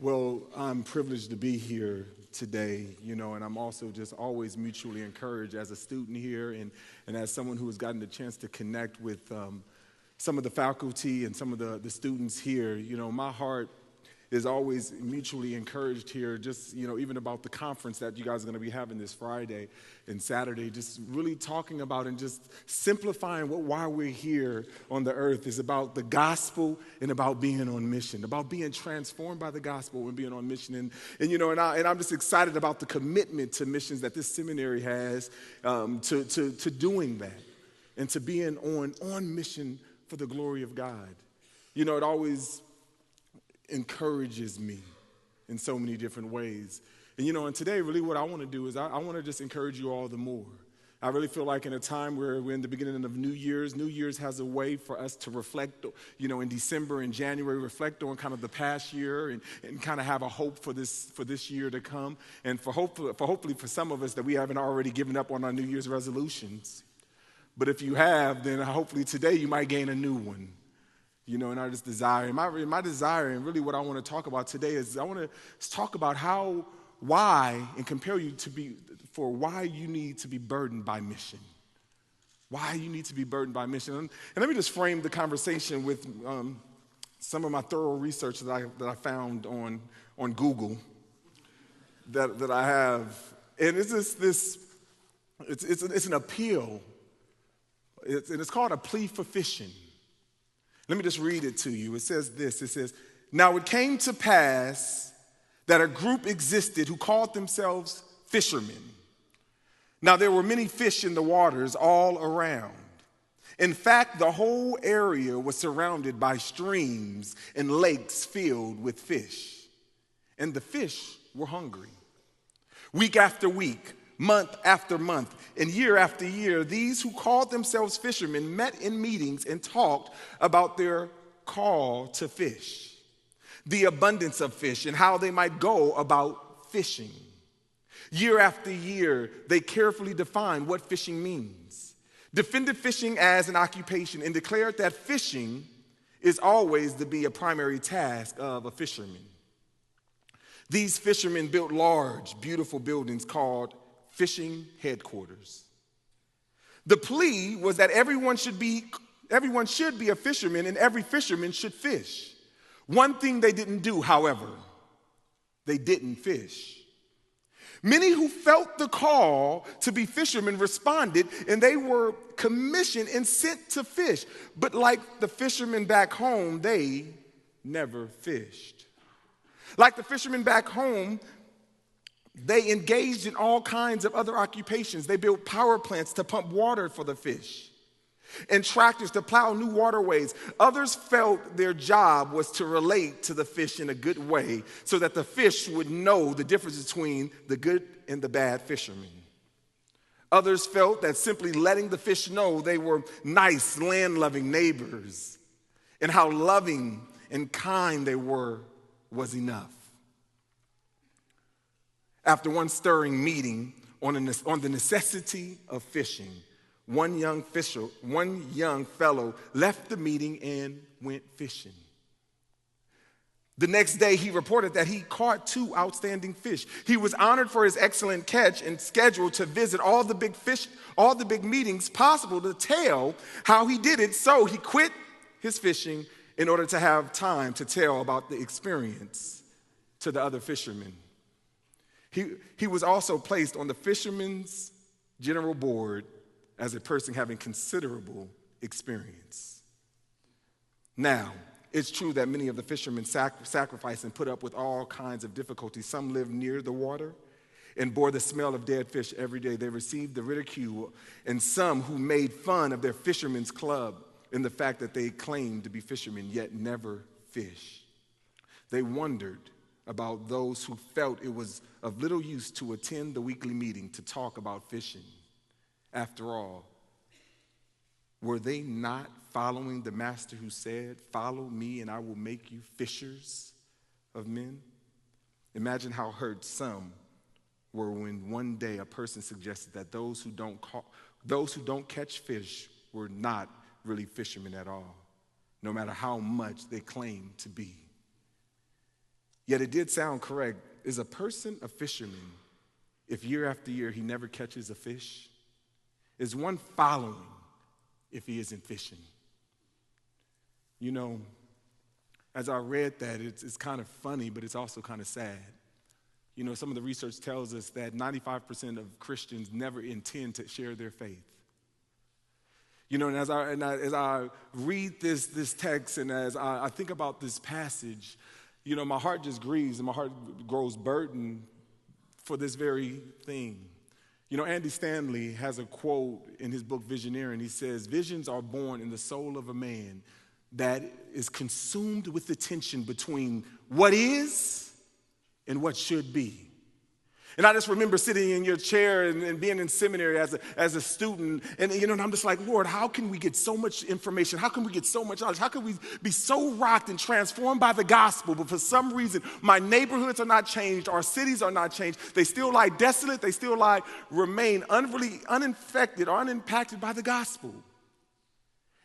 Well, I'm privileged to be here today, and I'm also just always mutually encouraged as a student here and as someone who has gotten the chance to connect with some of the faculty and some of the students here. My heart is always mutually encouraged here, just, even about the conference that you guys are going to be having this Friday and Saturday, just really talking about and just simplifying why we're here on the earth is about the gospel and about being on mission, about being transformed by the gospel and being on mission. And I'm just excited about the commitment to missions that this seminary has to doing that and to being on mission for the glory of God. It always encourages me in so many different ways. And today, really what I want to do is I want to just encourage you all the more. I really feel like in a time where we're in the beginning of New Year's has a way for us to reflect, in December and January, reflect on kind of the past year and kind of have a hope for this year to come. And hopefully for some of us that we haven't already given up on our New Year's resolutions. But if you have, then hopefully today you might gain a new one. And I just desire, my desire, and really what I want to talk about today is I want to talk about why you need to be burdened by mission. Why you need to be burdened by mission. And let me just frame the conversation with some of my thorough research that I found on Google that I have. And it's an appeal. It's called a plea for fishing. Let me just read it to you. It says this. It says, "Now it came to pass that a group existed who called themselves fishermen. Now there were many fish in the waters all around. In fact, the whole area was surrounded by streams and lakes filled with fish. And the fish were hungry. Week after week, month after month, and year after year, these who called themselves fishermen met in meetings and talked about their call to fish, the abundance of fish, and how they might go about fishing. Year after year, they carefully defined what fishing means, defended fishing as an occupation, and declared that fishing is always to be a primary task of a fisherman. These fishermen built large, beautiful buildings called fishing headquarters. The plea was that everyone should be a fisherman and every fisherman should fish. One thing they didn't do, however, they didn't fish. Many who felt the call to be fishermen responded, and they were commissioned and sent to fish. But like the fishermen back home, they never fished. Like the fishermen back home, they engaged in all kinds of other occupations. They built power plants to pump water for the fish and tractors to plow new waterways. Others felt their job was to relate to the fish in a good way so that the fish would know the difference between the good and the bad fishermen. Others felt that simply letting the fish know they were nice, land-loving neighbors and how loving and kind they were was enough. After one stirring meeting on the necessity of fishing, one young fellow left the meeting and went fishing. The next day, he reported that he caught 2 outstanding fish. He was honored for his excellent catch and scheduled to visit all the big meetings possible to tell how he did it. So he quit his fishing in order to have time to tell about the experience to the other fishermen. He was also placed on the Fishermen's General Board as a person having considerable experience. Now, it's true that many of the fishermen sacrificed and put up with all kinds of difficulties. Some lived near the water and bore the smell of dead fish every day. They received the ridicule, and some who made fun of their fishermen's club in the fact that they claimed to be fishermen yet never fish. They wondered about those who felt it was of little use to attend the weekly meeting to talk about fishing. After all, were they not following the master who said, "Follow me and I will make you fishers of men"? Imagine how hurt some were when one day a person suggested that those who don't catch fish were not really fishermen at all, no matter how much they claimed to be. yet it did sound correct. Is a person a fisherman if year after year he never catches a fish? Is one following if he isn't fishing? You know, as I read that, it's kind of funny, but it's also kind of sad. You know, some of the research tells us that 95% of Christians never intend to share their faith. You know, and as I read this text and as I think about this passage, you know, my heart just grieves and my heart grows burdened for this very thing. You know, Andy Stanley has a quote in his book Visioneering. He says, "Visions are born in the soul of a man that is consumed with the tension between what is and what should be." And I just remember sitting in your chair and being in seminary as a student, and you know, and I'm just like, Lord, how can we get so much information? How can we get so much knowledge? How can we be so rocked and transformed by the gospel? But for some reason, my neighborhoods are not changed, our cities are not changed. They still lie desolate, they still lie remain uninfected or unimpacted by the gospel.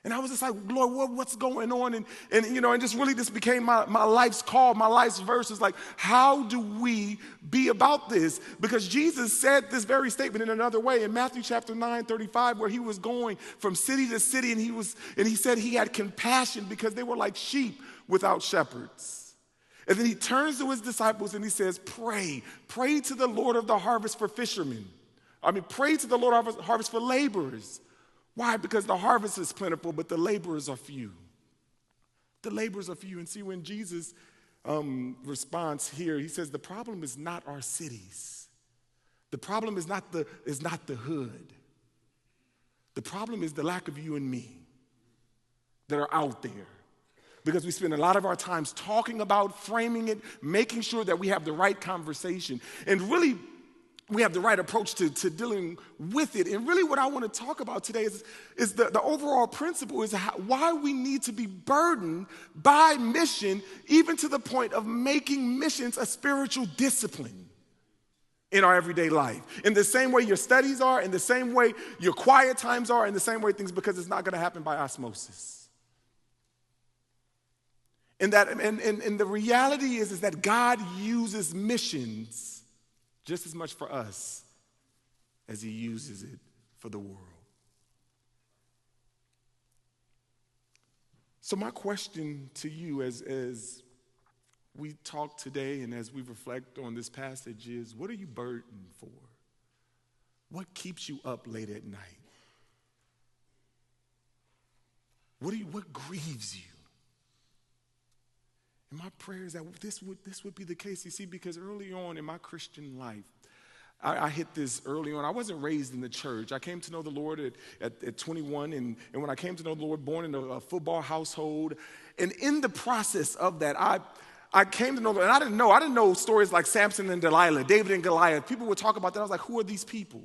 And I was just like, Lord, what's going on? And you know, and just really this became my life's call, my life's verse is like, how do we be about this? Because Jesus said this very statement in another way in Matthew chapter 9:35, where he was going from city to city, and he said he had compassion because they were like sheep without shepherds. And then he turns to his disciples and he says, pray to the Lord of the harvest for fishermen. Pray to the Lord of the harvest for laborers. Why? Because the harvest is plentiful, but the laborers are few. The laborers are few. And see, when Jesus responds here, he says the problem is not our cities. The problem is not the hood. The problem is the lack of you and me that are out there. Because we spend a lot of our times talking about, framing it, making sure that we have the right conversation. And really, we have the right approach to dealing with it. And really what I want to talk about today is the overall principle is why we need to be burdened by mission, even to the point of making missions a spiritual discipline in our everyday life. In the same way your studies are, in the same way your quiet times are, in the same way things, because it's not going to happen by osmosis. And the reality is that God uses missions just as much for us as he uses it for the world. So my question to you as we talk today and as we reflect on this passage is, what are you burdened for? What keeps you up late at night? What grieves you? And my prayer is that this would be the case. You see, because early on in my Christian life, I hit this early on. I wasn't raised in the church. I came to know the Lord at 21, and when I came to know the Lord, born in a football household. And in the process of that, I came to know the Lord, and I didn't know stories like Samson and Delilah, David and Goliath. People would talk about that. I was like, who are these people?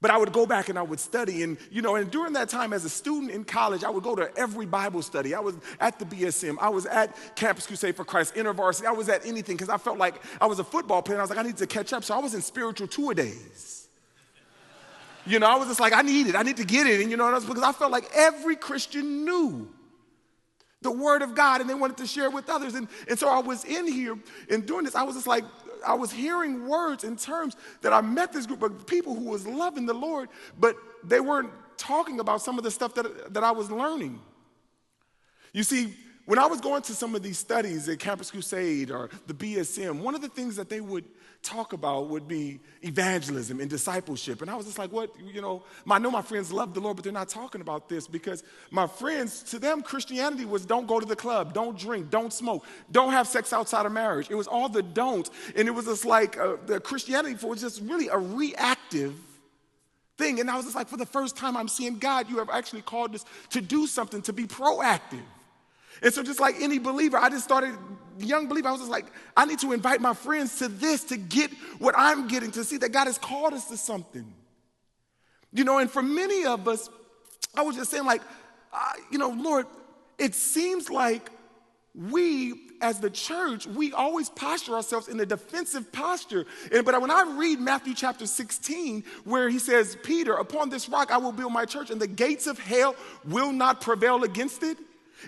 But I would go back and I would study. And, you know, and during that time as a student in college, I would go to every Bible study. I was at the BSM. I was at Campus Crusade for Christ, InterVarsity. I was at anything because I felt like I was a football player. And I was like, I need to catch up. So I was in spiritual tour-a-days. You know, I was just like, I need to get it. And, you know, that's because I felt like every Christian knew the word of God and they wanted to share it with others. And so I was in here and doing this. I was just like, I was hearing words and terms that I met this group of people who was loving the Lord, but they weren't talking about some of the stuff that I was learning. You see, when I was going to some of these studies at Campus Crusade or the BSM, one of the things that they would talk about would be evangelism and discipleship. And I was just like, what, you know, I know my friends love the Lord, but they're not talking about this because my friends, to them, Christianity was don't go to the club, don't drink, don't smoke, don't have sex outside of marriage. It was all the don'ts. And it was just like the Christianity was just really a reactive thing. And I was just like, for the first time, I'm seeing God, you have actually called us to do something, to be proactive. And so just like any believer, I just started, young believer, I was just like, I need to invite my friends to this to get what I'm getting, to see that God has called us to something. You know, and for many of us, I was just saying like, you know, Lord, it seems like we as the church, we always posture ourselves in a defensive posture. But when I read Matthew chapter 16, where he says, Peter, upon this rock I will build my church and the gates of hell will not prevail against it.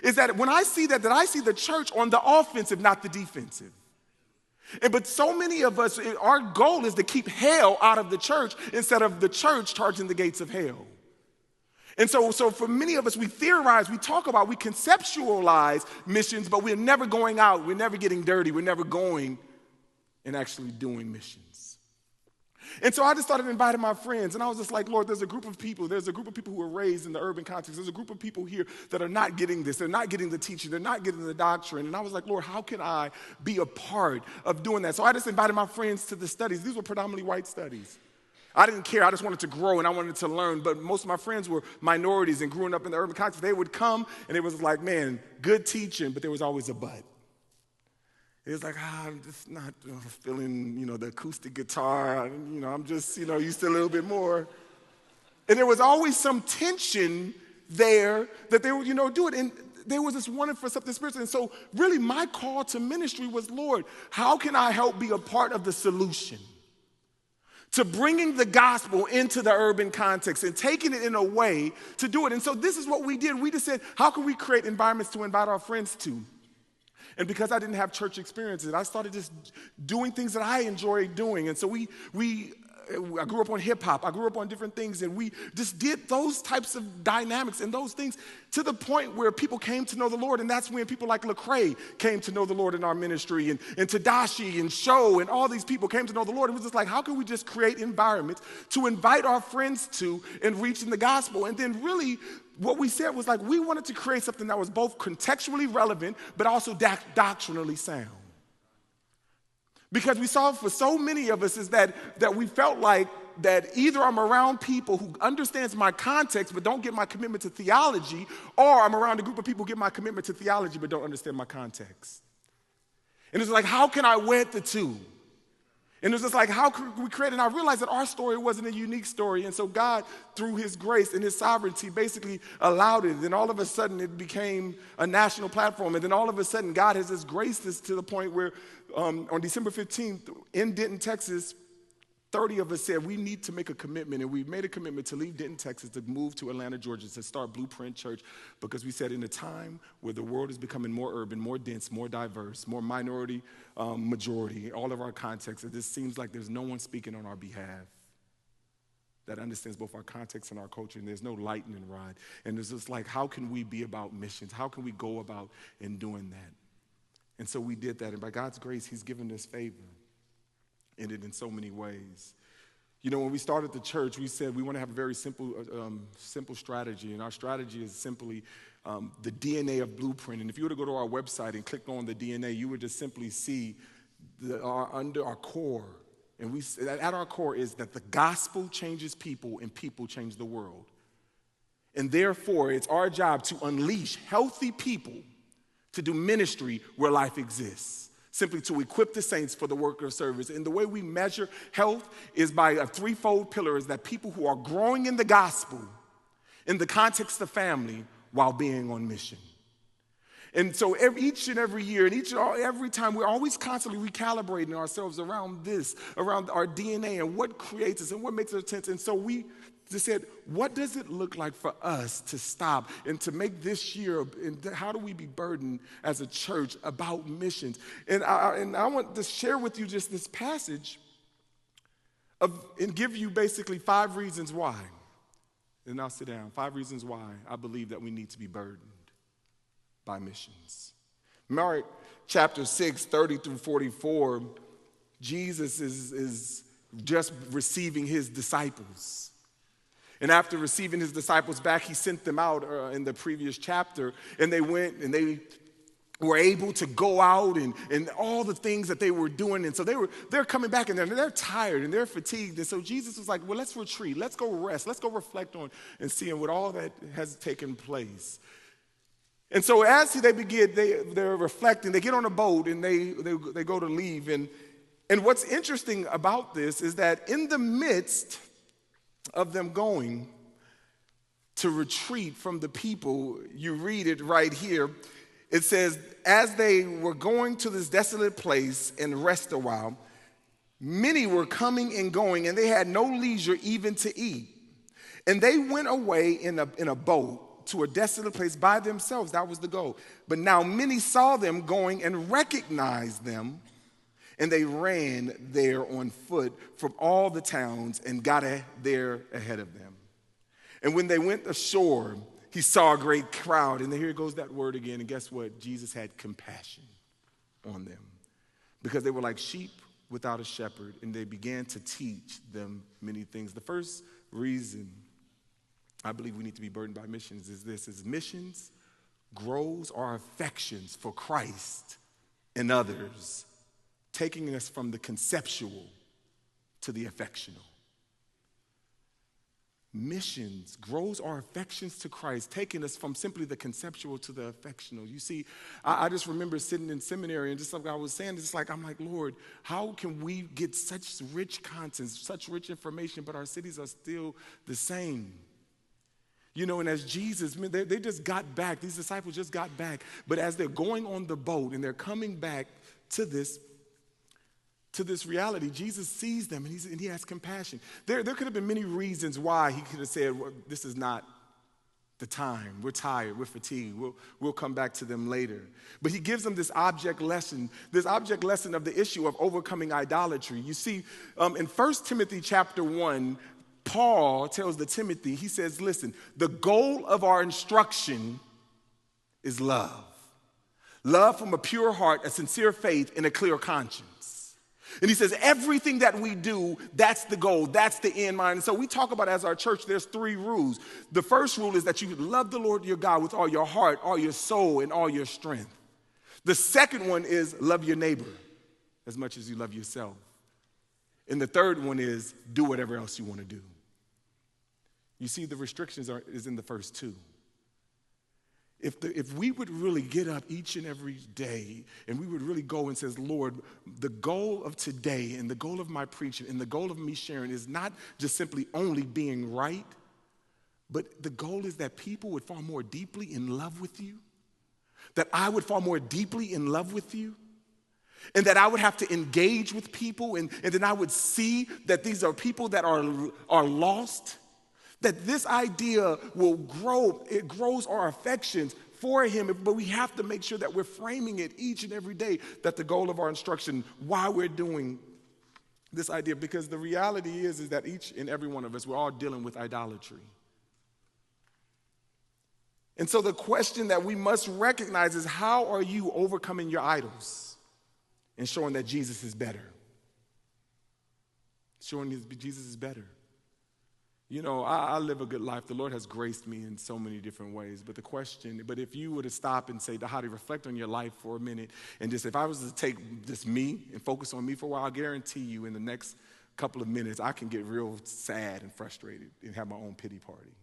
is that when I see that I see the church on the offensive, not the defensive. But so many of us, our goal is to keep hell out of the church instead of the church charging the gates of hell. And so for many of us, we theorize, we talk about, we conceptualize missions, but we're never going out, we're never getting dirty, we're never going and actually doing missions. And so I just started inviting my friends, and I was just like, Lord, there's a group of people who are raised in the urban context. There's a group of people here that are not getting this. They're not getting the teaching. They're not getting the doctrine. And I was like, Lord, how can I be a part of doing that? So I just invited my friends to the studies. These were predominantly white studies. I didn't care. I just wanted to grow and I wanted to learn. But most of my friends were minorities and growing up in the urban context. They would come and it was like, man, good teaching, but there was always a but. It was like, I'm just not feeling, the acoustic guitar. I'm just, used to a little bit more. And there was always some tension there that they would, do it. And there was this wanting for something spiritual. And so really my call to ministry was, Lord, how can I help be a part of the solution to bringing the gospel into the urban context and taking it in a way to do it? And so this is what we did. We just said, how can we create environments to invite our friends to? And because I didn't have church experiences, I started just doing things that I enjoyed doing. And so I grew up on hip hop. I grew up on different things, and we just did those types of dynamics and those things to the point where people came to know the Lord. And that's when people like Lecrae came to know the Lord in our ministry, and Tadashi and Sho and all these people came to know the Lord. It was just like, how can we just create environments to invite our friends to and reaching the gospel? And then really what we said was like, we wanted to create something that was both contextually relevant, but also doctrinally sound. Because we saw for so many of us is that we felt like that either I'm around people who understands my context but don't get my commitment to theology, or I'm around a group of people who get my commitment to theology but don't understand my context. And it's like, how can I wed the two? And it was just like, how could we create? And I realized that our story wasn't a unique story. And so God, through his grace and his sovereignty, basically allowed it. And all of a sudden, it became a national platform. And then all of a sudden, God has just graced us to the point where on December 15th, in Denton, Texas, 30 of us said we need to make a commitment, and we made a commitment to leave Denton, Texas, to move to Atlanta, Georgia, to start Blueprint Church, because we said in a time where the world is becoming more urban, more dense, more diverse, more minority, majority, all of our contexts, it just seems like there's no one speaking on our behalf that understands both our context and our culture, and there's no lightning rod. And it's just like, how can we be about missions? How can we go about in doing that? And so we did that, and by God's grace, he's given us favor in it in so many ways. When we started the church, we said we want to have a very simple strategy, and our strategy is simply the DNA of Blueprint. And if you were to go to our website and click on the DNA, you would just simply see under our core, and at our core is that the gospel changes people and people change the world. And therefore, it's our job to unleash healthy people to do ministry where life exists. Simply to equip the saints for the work of service. And the way we measure health is by a threefold pillar, is that people who are growing in the gospel in the context of family while being on mission. And so each and every year and every time, we're always constantly recalibrating ourselves around this, around our DNA and what creates us and what makes us tense. And so we just said, what does it look like for us to stop and to make this year, and how do we be burdened as a church about missions? And I want to share with you just this passage and give you basically 5 reasons why. And I'll sit down. 5 reasons why I believe that we need to be burdened by missions. Mark chapter 6, 30 through 44, Jesus is just receiving his disciples. And after receiving his disciples back, he sent them out in the previous chapter, and they went and they were able to go out and all the things that they were doing. And so they're coming back, and they're tired and they're fatigued. And so Jesus was like, well, let's retreat. Let's go rest. Let's go reflect on and seeing what all that has taken place. And so as they begin, they're reflecting. They get on a boat and they go to leave. And what's interesting about this is that in the midst of them going to retreat from the people, you read it right here. It says, as they were going to this desolate place and rest a while, many were coming and going, and they had no leisure even to eat. And they went away in a boat to a desolate place by themselves. That was the goal. But now many saw them going and recognized them, and they ran there on foot from all the towns and got there ahead of them. And when they went ashore, he saw a great crowd. And here goes that word again. And guess what? Jesus had compassion on them because they were like sheep without a shepherd, and they began to teach them many things. The first reason I believe we need to be burdened by missions is this, is missions grows our affections for Christ and others, taking us from the conceptual to the affectional. Missions grows our affections to Christ, taking us from simply the conceptual to the affectional. You see, I just remember sitting in seminary and just like I was saying, I'm like, Lord, how can we get such rich content, such rich information, but our cities are still the same? You know, and as Jesus, they just got back. These disciples just got back. But as they're going on the boat and they're coming back to this reality, Jesus sees them and he has compassion. There could have been many reasons why he could have said, well, this is not the time. We're tired. We're fatigued. We'll come back to them later. But he gives them this object lesson of the issue of overcoming idolatry. You see, in 1 Timothy chapter 1, Paul tells Timothy, he says, listen, the goal of our instruction is love. Love from a pure heart, a sincere faith, and a clear conscience. And he says everything that we do, that's the goal, that's the end mind. And so we talk about as our church, there's 3 rules. The first rule is that you love the Lord your God with all your heart, all your soul, and all your strength. The second one is love your neighbor as much as you love yourself. And the third one is do whatever else you want to do. You see, the restrictions is in the first 2. If we would really get up each and every day and we would really go and says, Lord, the goal of today and the goal of my preaching and the goal of me sharing is not just simply only being right, but the goal is that people would fall more deeply in love with you, that I would fall more deeply in love with you, and that I would have to engage with people and then I would see that these are people that are lost. That this idea will grow, it grows our affections for him, but we have to make sure that we're framing it each and every day, that the goal of our instruction, why we're doing this idea, because the reality is that each and every one of us, we're all dealing with idolatry. And so the question that we must recognize is, how are you overcoming your idols and showing that Jesus is better? Showing Jesus is better. You know, I live a good life. The Lord has graced me in so many different ways. But if you were to stop and say, Dhati, reflect on your life for a minute, and just if I was to take just me and focus on me for a while, I guarantee you in the next couple of minutes, I can get real sad and frustrated and have my own pity party.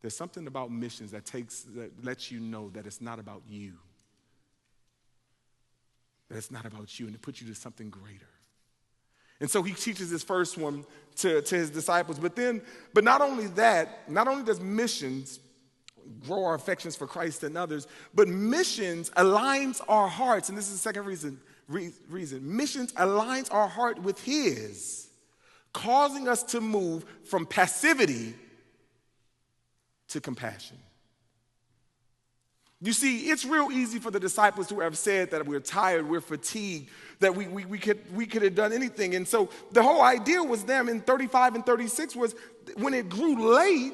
There's something about missions that lets you know that it's not about you. That it's not about you, and it puts you to something greater. And so he teaches this first one to his disciples. But not only that, not only does missions grow our affections for Christ and others, but missions aligns our hearts. And this is the second reason. Missions aligns our heart with his, causing us to move from passivity to compassion. You see, it's real easy for the disciples who have said that we're tired, we're fatigued, that we could have done anything. And so the whole idea was them in 35 and 36 was when it grew late,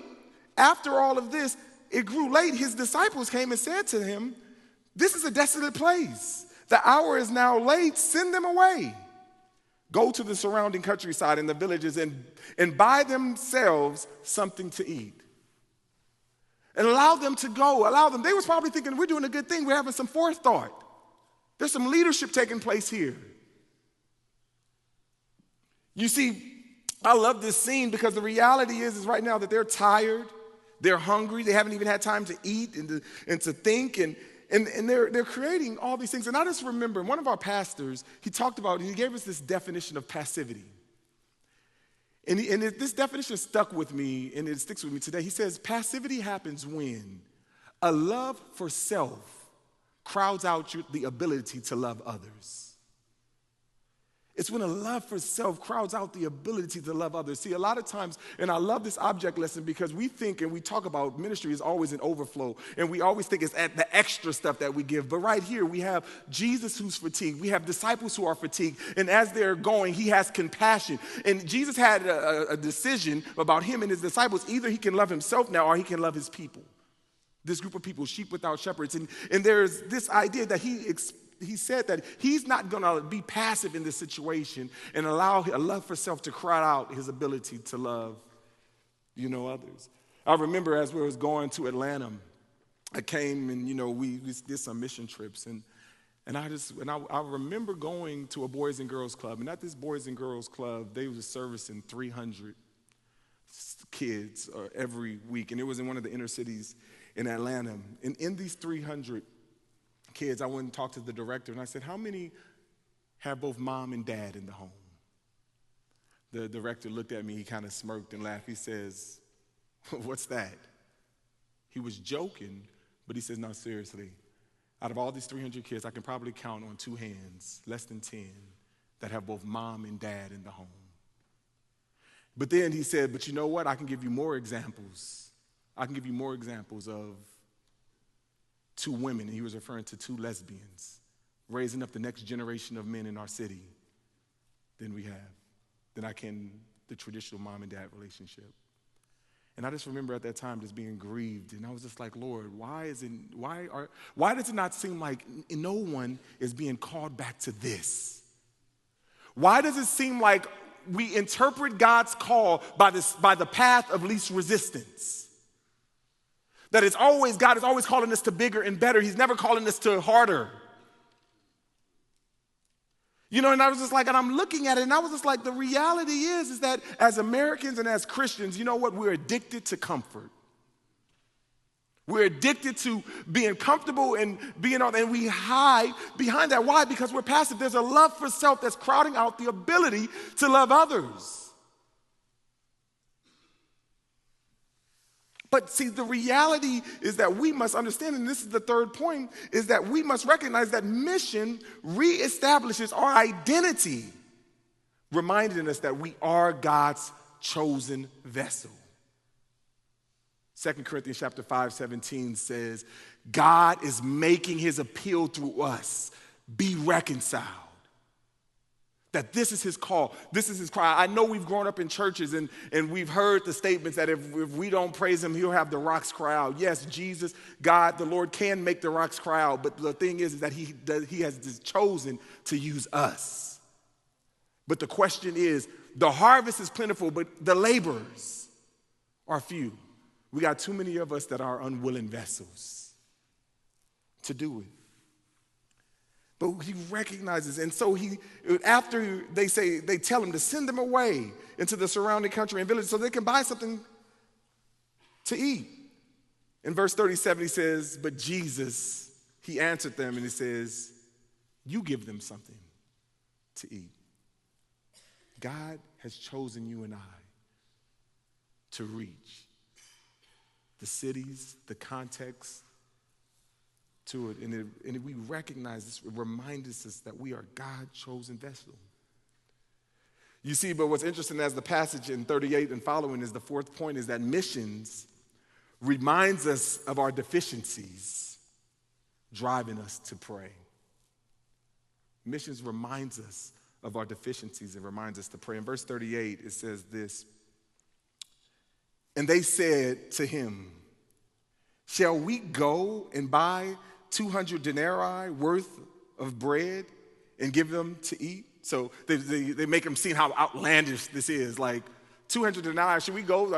after all of this, it grew late, his disciples came and said to him, this is a desolate place. The hour is now late, send them away. Go to the surrounding countryside and the villages and buy themselves something to eat. And allow them to go, They was probably thinking, we're doing a good thing. We're having some forethought. There's some leadership taking place here. You see, I love this scene because the reality is right now that they're tired, they're hungry, they haven't even had time to eat and to think, and they're creating all these things. And I just remember one of our pastors, he gave us this definition of passivity. And this definition stuck with me, and it sticks with me today. He says, passivity happens when a love for self crowds out the ability to love others. It's when a love for self crowds out the ability to love others. See, a lot of times, and I love this object lesson because we think and we talk about ministry is always an overflow, and we always think it's at the extra stuff that we give. But right here, we have Jesus who's fatigued. We have disciples who are fatigued, and as they're going, he has compassion. And Jesus had a decision about him and his disciples. Either he can love himself now or he can love his people. This group of people, sheep without shepherds. And there's this idea that he said that he's not going to be passive in this situation and allow a love for self to cry out his ability to love, others. I remember as we was going to Atlanta, I came and, we did some mission trips. And I remember going to a Boys and Girls Club. And at this Boys and Girls Club, they were servicing 300 kids every week. And it was in one of the inner cities in Atlanta. And in these 300 kids, I went and talked to the director, and I said, how many have both mom and dad in the home? The director looked at me, he kind of smirked and laughed. He says, what's that? He was joking, but he says, no, seriously. Out of all these 300 kids, I can probably count on 2 hands, less than 10, that have both mom and dad in the home. But then he said, but you know what? I can give you more examples. I can give you more examples of 2 women, and he was referring to 2 lesbians, raising up the next generation of men in our city than I can the traditional mom and dad relationship. And I just remember at that time just being grieved, and I was just like, Lord, why does it not seem like no one is being called back to this? Why does it seem like we interpret God's call by the path of least resistance? That God is always calling us to bigger and better. He's never calling us to harder. And I was just like, and I'm looking at it, and I was just like, the reality is that as Americans and as Christians, you know what? We're addicted to comfort. We're addicted to being comfortable and and we hide behind that. Why? Because we're passive. There's a love for self that's crowding out the ability to love others. But see, the reality is that we must understand, and this is the third point, is that we must recognize that mission reestablishes our identity, reminding us that we are God's chosen vessel. 2 Corinthians chapter 5:17 says, God is making his appeal through us. Be reconciled. That this is his call. This is his cry. I know we've grown up in churches and we've heard the statements that if we don't praise him, he'll have the rocks cry out. Yes, Jesus, God, the Lord can make the rocks cry out. But the thing is that he has chosen to use us. But the question is, the harvest is plentiful, but the laborers are few. We got too many of us that are unwilling vessels to do it. But he recognizes, and so after they tell him to send them away into the surrounding country and village so they can buy something to eat. In verse 37, he says, but Jesus, he answered them and he says, you give them something to eat. God has chosen you and I to reach the cities, the context, to it. And we recognize this, it reminds us that we are God's chosen vessel. You see, but what's interesting as the passage in 38 and following is the fourth point is that missions reminds us of our deficiencies, driving us to pray. Missions reminds us of our deficiencies and reminds us to pray. In verse 38, it says this, and they said to him, shall we go and buy 200 denarii worth of bread and give them to eat? So they make him see how outlandish this is. Like 200 denarii, should we go?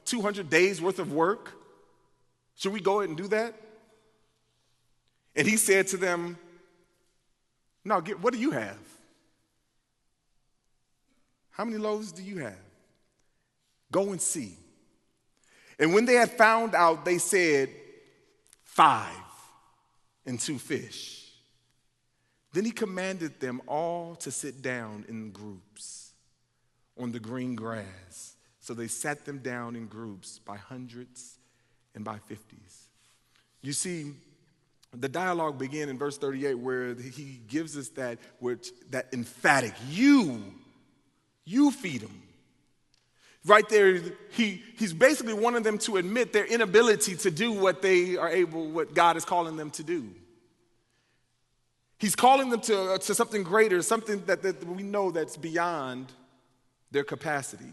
200 days worth of work? Should we go ahead and do that? And he said to them, no, what do you have? How many loaves do you have? Go and see. And when they had found out, they said, 5 and 2 fish. Then he commanded them all to sit down in groups on the green grass. So they sat them down in groups by hundreds and by 50s. You see, the dialogue began in verse 38 where he gives us that emphatic, you feed them. Right there, he's basically wanting them to admit their inability to do what God is calling them to do. He's calling them to something greater, something that we know that's beyond their capacity,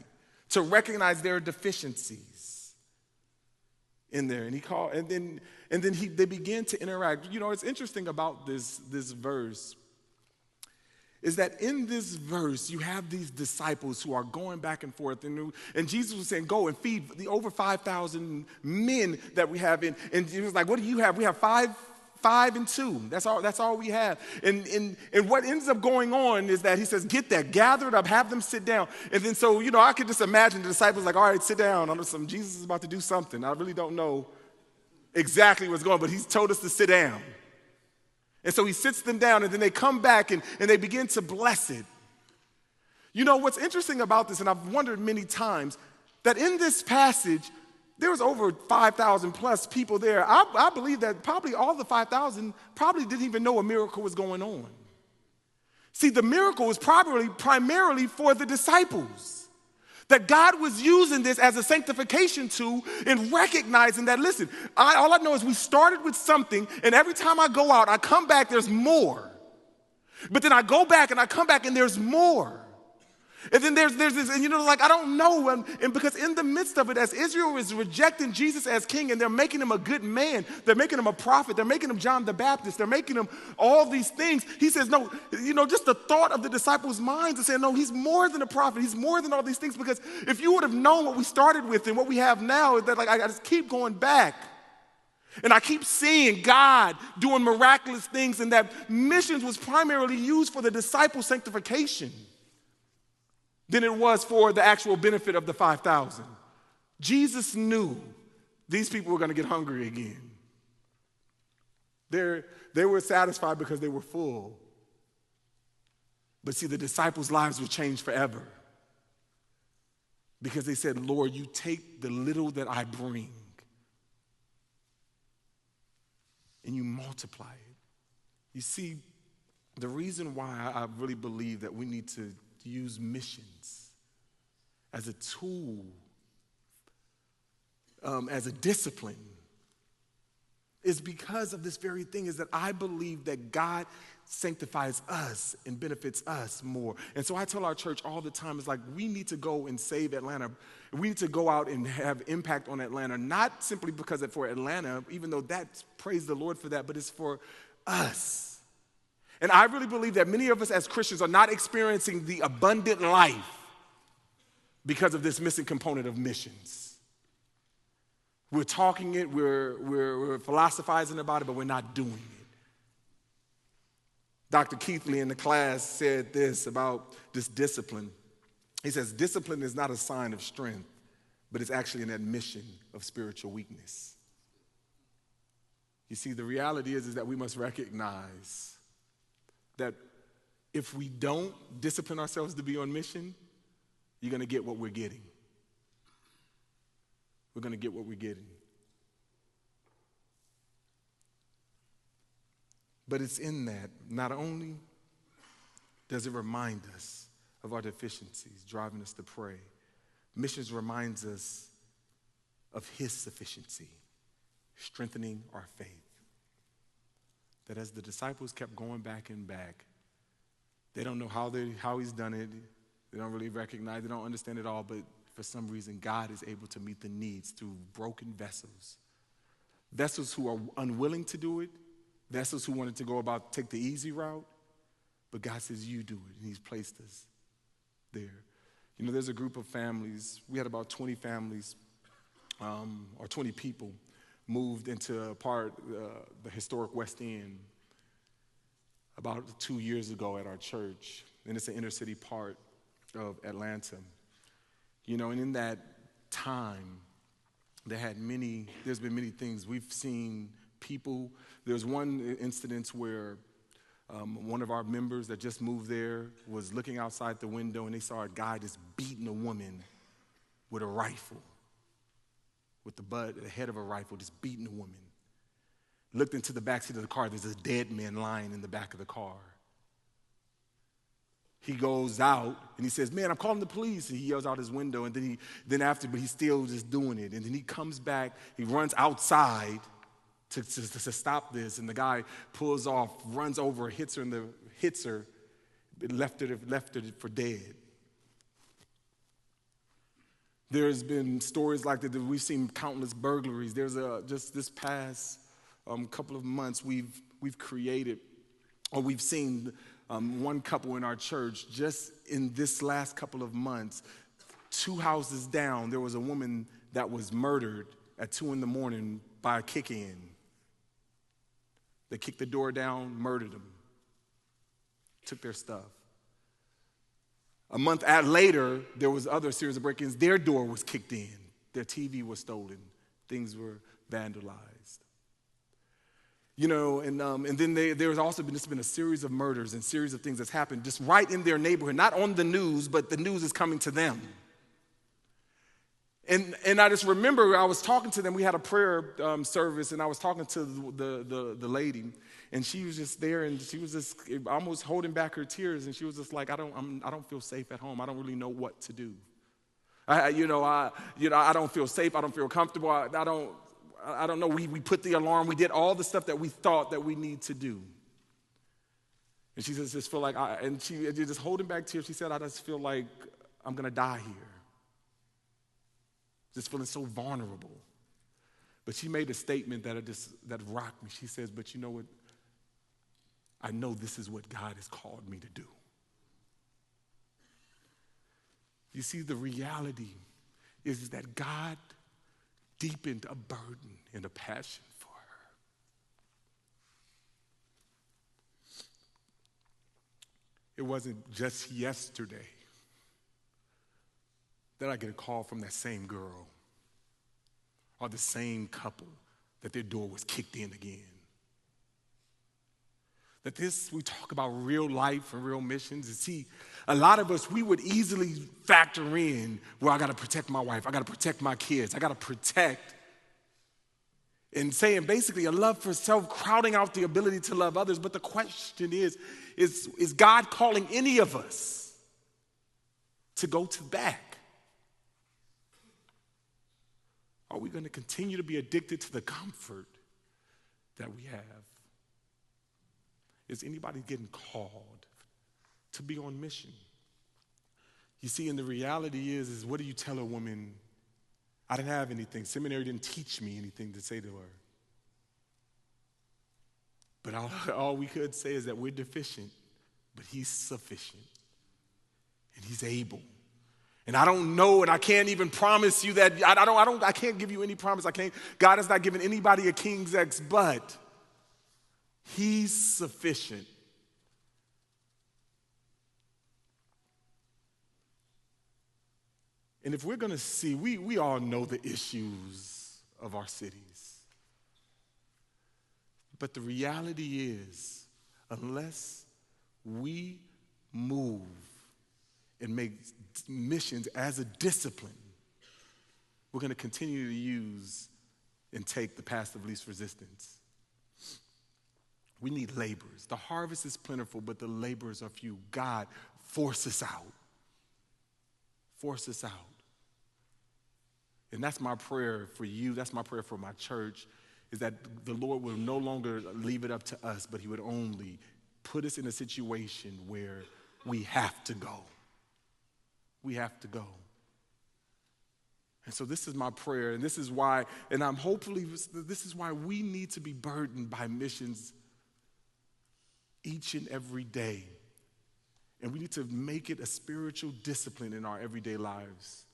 to recognize their deficiencies in there. And then they begin to interact. You know, it's interesting about this verse is that in this verse, you have these disciples who are going back and forth. And Jesus was saying, go and feed the over 5,000 men that we have. And he was like, what do you have? We have five and two. That's all we have. And what ends up going on is that he says, get that, gather it up, have them sit down. And then so, you know, I could just imagine the disciples like, all right, sit down. Jesus is about to do something. I really don't know exactly what's going on, but he's told us to sit down. And so he sits them down, and then they come back and they begin to bless it. You know, what's interesting about this, and I've wondered many times, that in this passage, there was over 5,000 plus people there. I believe that probably all the 5,000 probably didn't even know a miracle was going on. See, the miracle was primarily for the disciples. That God was using this as a sanctification tool in recognizing that, listen, all I know is we started with something, and every time I go out, I come back, there's more. But then I go back and I come back and there's more. And then there's this, and you know, like, I don't know. And because in the midst of it, as Israel is rejecting Jesus as king, and they're making him a good man, they're making him a prophet, they're making him John the Baptist, they're making him all these things. He says, no, you know, just the thought of the disciples' minds and saying, no, he's more than a prophet. He's more than all these things. Because if you would have known what we started with and what we have now, is that like I just keep going back. And I keep seeing God doing miraculous things, and that missions was primarily used for the disciple sanctification than it was for the actual benefit of the 5,000. Jesus knew these people were going to get hungry again. They were satisfied because they were full. But see, the disciples' lives were changed forever because they said, Lord, you take the little that I bring and you multiply it. You see, the reason why I really believe that we need to use missions as a tool, as a discipline, is because of this very thing, is that I believe that God sanctifies us and benefits us more. And so I tell our church all the time, it's like we need to go and save Atlanta. We need to go out and have impact on Atlanta, not simply because it's for Atlanta, even though that's, praise the Lord for that, but it's for us. And I really believe that many of us as Christians are not experiencing the abundant life because of this missing component of missions. We're talking it, we're philosophizing about it, but we're not doing it. Dr. Keithley in the class said this about this discipline. He says, discipline is not a sign of strength, but it's actually an admission of spiritual weakness. You see, the reality is that we must recognize that if we don't discipline ourselves to be on mission, you're going to get what we're getting. We're going to get what we're getting. But it's in that, not only does it remind us of our deficiencies, driving us to pray, missions reminds us of his sufficiency, strengthening our faith. That as the disciples kept going back and back, they don't know how he's done it. They don't really recognize, they don't understand it all, but for some reason, God is able to meet the needs through broken vessels. Vessels who are unwilling to do it, vessels who wanted to take the easy route, but God says, you do it, and he's placed us there. You know, there's a group of families, we had about 20 families, or 20 people, moved into the historic West End about 2 years ago at our church, and it's an inner city part of Atlanta. You know, and in that time, there's been many things. We've seen people, there's one incident where one of our members that just moved there was looking outside the window and they saw a guy just beating a woman with a rifle. With the head of a rifle, just beating a woman. looked into the back seat of the car. There's a dead man lying in the back of the car. He goes out and he says, man, I'm calling the police. And he yells out his window, and but he's still just doing it. And then he comes back, he runs outside to stop this. And the guy pulls off, runs over, hits her, left her for dead. There's been stories like that. We've seen countless burglaries. There's just this past couple of months, we've seen one couple in our church. Just in this last couple of months, 2 houses down, there was a woman that was murdered at 2 a.m. by a kick-in. They kicked the door down, murdered them, took their stuff. A month later, there was other series of break-ins. Their door was kicked in. Their TV was stolen. Things were vandalized. You know, and then there's also been a series of murders and series of things that's happened just right in their neighborhood, not on the news, but the news is coming to them. And I just remember I was talking to them. We had a prayer service, and I was talking to the lady, and she was just there, and she was just almost holding back her tears, and she was just like, I don't feel safe at home. I don't really know what to do. I don't feel safe. I don't feel comfortable. I don't know. We put the alarm. We did all the stuff that we thought that we need to do. And she just feel like, and she just holding back tears. She said, I just feel like I'm gonna die here. Just feeling so vulnerable. But she made a statement that rocked me. She says, but you know what? I know this is what God has called me to do. You see, the reality is that God deepened a burden and a passion for her. It wasn't just yesterday that I get a call from that same girl or the same couple that their door was kicked in again. That we talk about real life and real missions. And see, a lot of us, we would easily factor in, well, I got to protect my wife. I got to protect my kids. I got to protect. And saying basically a love for self, crowding out the ability to love others. But the question is God calling any of us to go to back? Are we going to continue to be addicted to the comfort that we have? Is anybody getting called to be on mission? You see, and the reality is what do you tell a woman? I didn't have anything. Seminary didn't teach me anything to say to her. But all we could say is that we're deficient, but he's sufficient, and he's able. And I don't know, and I can't even promise you that, I can't give you any promise. God has not given anybody a king's X, but he's sufficient. And if we're going to see, we all know the issues of our cities. But the reality is, unless we move and make missions as a discipline, we're going to continue to use and take the path of least resistance. We need laborers. The harvest is plentiful, but the laborers are few. God, force us out. Force us out. And that's my prayer for you. That's my prayer for my church, is that the Lord will no longer leave it up to us, but he would only put us in a situation where we have to go. We have to go. And so this is my prayer, and this is why, and I'm hopefully, this is why we need to be burdened by missions each and every day. And we need to make it a spiritual discipline in our everyday lives.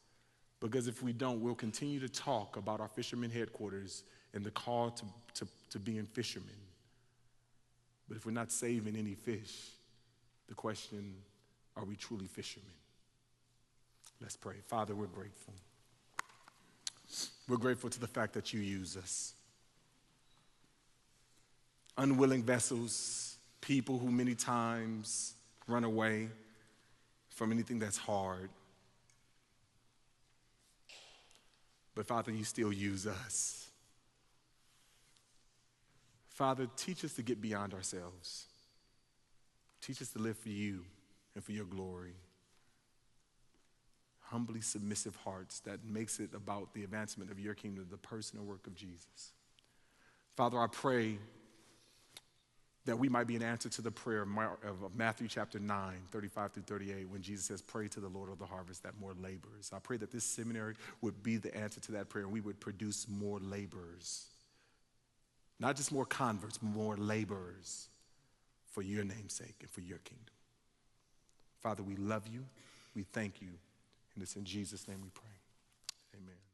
Because if we don't, we'll continue to talk about our fishermen headquarters and the call to being fishermen. But if we're not saving any fish, the question, are we truly fishermen? Let's pray. Father, we're grateful. We're grateful to the fact that you use us. Unwilling vessels, people who many times run away from anything that's hard. But Father, you still use us. Father, teach us to get beyond ourselves. Teach us to live for you and for your glory. Humbly submissive hearts that makes it about the advancement of your kingdom, the person and work of Jesus. Father, I pray that we might be an answer to the prayer of Matthew chapter 9, 35 through 38, when Jesus says, pray to the Lord of the harvest that more laborers. I pray that this seminary would be the answer to that prayer, and we would produce more laborers. Not just more converts, more laborers for your name's sake and for your kingdom. Father, we love you. We thank you. And it's in Jesus' name we pray. Amen.